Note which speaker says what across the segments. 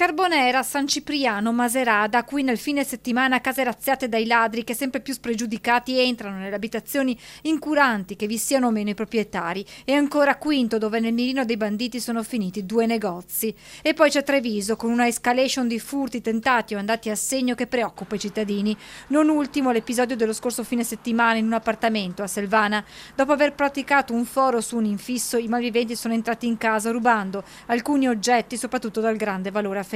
Speaker 1: Carbonera, San Cipriano, Macerata, qui nel fine settimana case razziate dai ladri che sempre più spregiudicati entrano nelle abitazioni incuranti che vi siano o meno i proprietari, e ancora Quinto dove nel mirino dei banditi sono finiti 2 negozi. E poi c'è Treviso con una escalation di furti tentati o andati a segno che preoccupa i cittadini. Non ultimo l'episodio dello scorso fine settimana in un appartamento a Selvana. Dopo aver praticato un foro su un infisso, i malviventi sono entrati in casa rubando alcuni oggetti, soprattutto dal grande valore affettivo.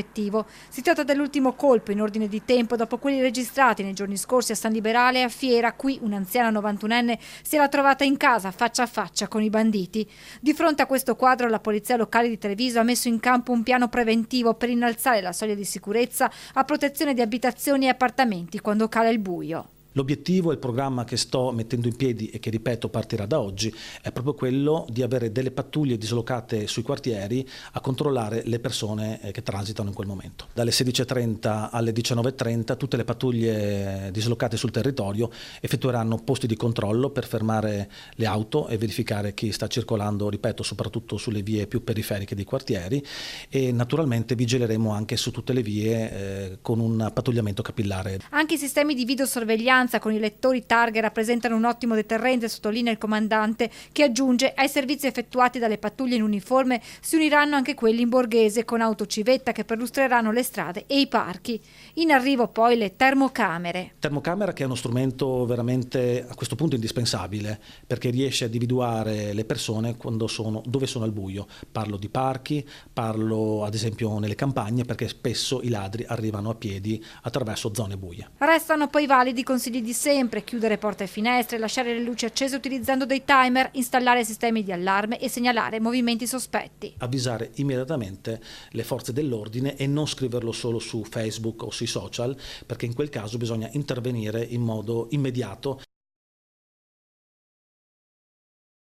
Speaker 1: Si tratta dell'ultimo colpo in ordine di tempo dopo quelli registrati nei giorni scorsi a San Liberale e a Fiera. Qui un'anziana 91enne si era trovata in casa faccia a faccia con i banditi. Di fronte a questo quadro la polizia locale di Treviso ha messo in campo un piano preventivo per innalzare la soglia di sicurezza a protezione di abitazioni e appartamenti quando cala il buio.
Speaker 2: L'obiettivo e il programma che sto mettendo in piedi e che, ripeto, partirà da oggi è proprio quello di avere delle pattuglie dislocate sui quartieri a controllare le persone che transitano in quel momento. Dalle 16:30 alle 19:30 tutte le pattuglie dislocate sul territorio effettueranno posti di controllo per fermare le auto e verificare chi sta circolando, ripeto, soprattutto sulle vie più periferiche dei quartieri, e naturalmente vigileremo anche su tutte le vie con un pattugliamento capillare.
Speaker 1: Anche i sistemi di videosorveglianza con i lettori targhe rappresentano un ottimo deterrente, sottolinea il comandante, che aggiunge: ai servizi effettuati dalle pattuglie in uniforme si uniranno anche quelli in borghese con autocivetta che perlustreranno le strade e i parchi. In arrivo poi le termocamere.
Speaker 2: Termocamera che è uno strumento veramente a questo punto indispensabile, perché riesce a individuare le persone dove sono al buio. Parlo di parchi, parlo ad esempio nelle campagne, perché spesso i ladri arrivano a piedi attraverso zone buie.
Speaker 1: Restano poi validi consigli di sempre: chiudere porte e finestre, lasciare le luci accese utilizzando dei timer, installare sistemi di allarme e segnalare movimenti sospetti.
Speaker 2: Avvisare immediatamente le forze dell'ordine e non scriverlo solo su Facebook o sui social, perché in quel caso bisogna intervenire in modo immediato.